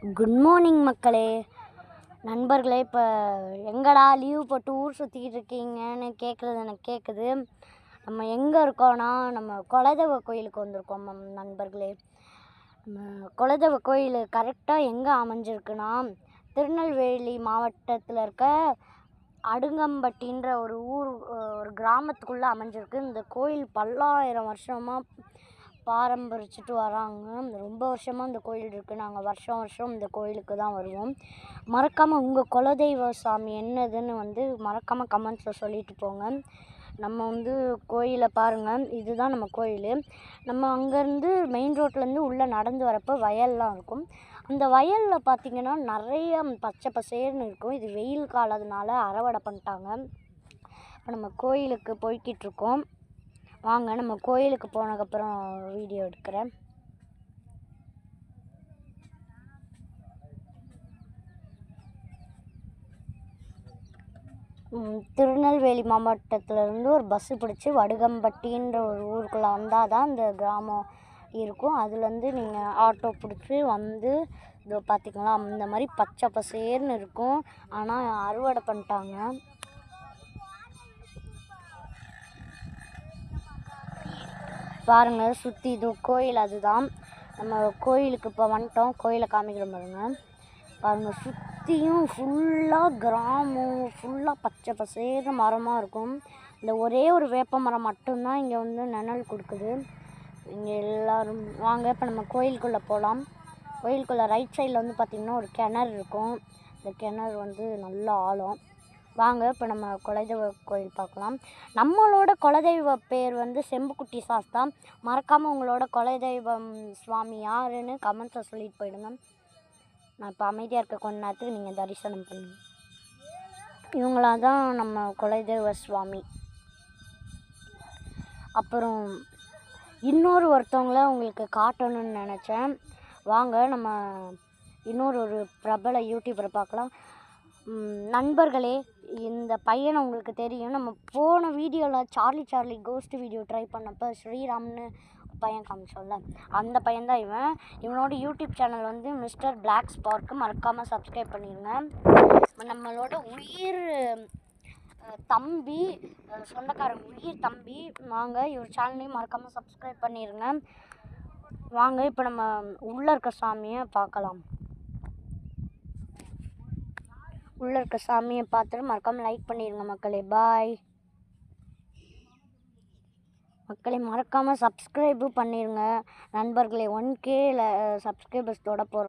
Good morning மக்களே, நண்பர்களே. இப்போ எங்கடா லீவ் போட்டு ஊர் சுற்றிக்கிட்டு இருக்கீங்கன்னு கேட்குறது எனக்கு கேட்குது. நம்ம எங்கே இருக்கோன்னா, நம்ம குலதெய்வ கோயிலுக்கு வந்திருக்கோம் நண்பர்களே. நம்ம குலதெய்வ கோயில் கரெக்டாக எங்கே அமைஞ்சிருக்குன்னா, திருநெல்வேலி மாவட்டத்தில் இருக்க அடுங்கம்பட்டின்ற ஒரு கிராமத்துக்குள்ளே அமைஞ்சிருக்கு. இந்த கோயில் பல்லாயிரம் வருஷமாக பாரம்பரிச்சுட்டு வராங்க. ரொம்ப வருஷமாக இந்த கோயில் இருக்குது. நாங்கள் வருஷம் இந்த கோயிலுக்கு தான் வருவோம். மறக்காமல் உங்கள் குலதெய்வ சாமி என்னதுன்னு மறக்காமல் கமெண்ட்ஸில் சொல்லிட்டு போங்க. நம்ம கோயிலை பாருங்கள், இதுதான் நம்ம கோயில். நம்ம அங்கேருந்து மெயின் ரோட்லேருந்து உள்ளே நடந்து வரப்போ வயல்லாம் இருக்கும். அந்த வயலில் பார்த்திங்கன்னா நிறைய பச்சை பசேர்னு இருக்கும். இது வெயில் காலத்தினால அறுவடை பண்ணிட்டாங்க. இப்போ நம்ம கோயிலுக்கு போய்கிட்ருக்கோம். வாங்க, நம்ம கோயிலுக்கு போனதுக்கப்புறம் வீடியோ எடுக்கிறேன். திருநெல்வேலி மாவட்டத்திலேருந்து ஒரு பஸ்ஸு பிடிச்சி வடுகம்பட்டின்ற ஒரு ஊருக்குள்ளே வந்தால் தான் இந்த கிராமம் இருக்கும். அதுலேருந்து நீங்கள் ஆட்டோ பிடிச்சி இதோ பார்த்திங்களா, இந்த மாதிரி பச்சை பசேர்னு இருக்கும். ஆனால் அறுவடை பண்ணிட்டாங்க. பாருங்கள், சுற்றி இது கோயில். அதுதான் நம்ம கோயிலுக்கு இப்போ வந்துட்டோம். கோயிலை காமிக்கிறோம் பாருங்கள். சுற்றியும் ஃபுல்லாக கிராமம் ஃபுல்லாக பச்சை பசேர்னு மரமாக இருக்கும். இந்த ஒரே ஒரு வேப்ப மரம் மட்டும்தான் இங்கே நிழல் கொடுக்குது. இங்கே எல்லோரும் வாங்க, இப்போ நம்ம கோயிலுக்குள்ளே போகலாம். கோயிலுக்குள்ளே ரைட் சைடில் பார்த்திங்கன்னா ஒரு கிணறு இருக்கும். இந்த கிணறு நல்லா ஆழம். வாங்க, இப்போ நம்ம குலதெய்வ கோயில் பார்க்கலாம். நம்மளோட குலதெய்வ பேர் செம்புக்குட்டி சாஸ்தா. மறக்காமல் உங்களோட குலதெய்வம் சுவாமி யாருன்னு கமெண்ட்ஸில் சொல்லிட்டு போயிடுங்க. நான் இப்போ அமைதியாக இருக்க கொஞ்ச நேரத்துக்கு நீங்கள் தரிசனம் பண்ணுங்க. இவங்களாக தான் நம்ம குலதெய்வ சுவாமி. அப்புறம் ஒருத்தவங்கள உங்களுக்கு காட்டணும்னு நினச்சேன். வாங்க, நம்ம ஒரு பிரபல யூடியூபரை பார்க்கலாம். நண்பர்களே, இந்த பையனை உங்களுக்கு தெரியும். நம்ம போன வீடியோவில் சார்லி கோஸ்ட் வீடியோ ட்ரை பண்ணப்போ ஸ்ரீராம்னு பையன் காமிச்சோம்ல, அந்த பையன்தான் இவன். இவனோட YouTube channel Mister Black Spark. மறக்காமல் சப்ஸ்கிரைப் பண்ணிடுங்க. நம்மளோட உயிர் தம்பி, சொந்தக்காரங்க உயிர் தம்பி. வாங்க, இவர் சேனலையும் மறக்காமல் சப்ஸ்கிரைப் பண்ணிடுங்க. வாங்க, இப்போ நம்ம உள்ளே இருக்க சாமியை பார்க்கலாம். உள்ளே இருக்க சாமியை பார்த்துட்டு மறக்காமல் லைக் பண்ணிடுங்க மக்களே. பாய் மக்களே, மறக்காமல் சப்ஸ்கிரைபும் பண்ணிடுங்க நண்பர்களே. 1K சப்ஸ்கிரைபர்ஸ் தொட போகிறோம்.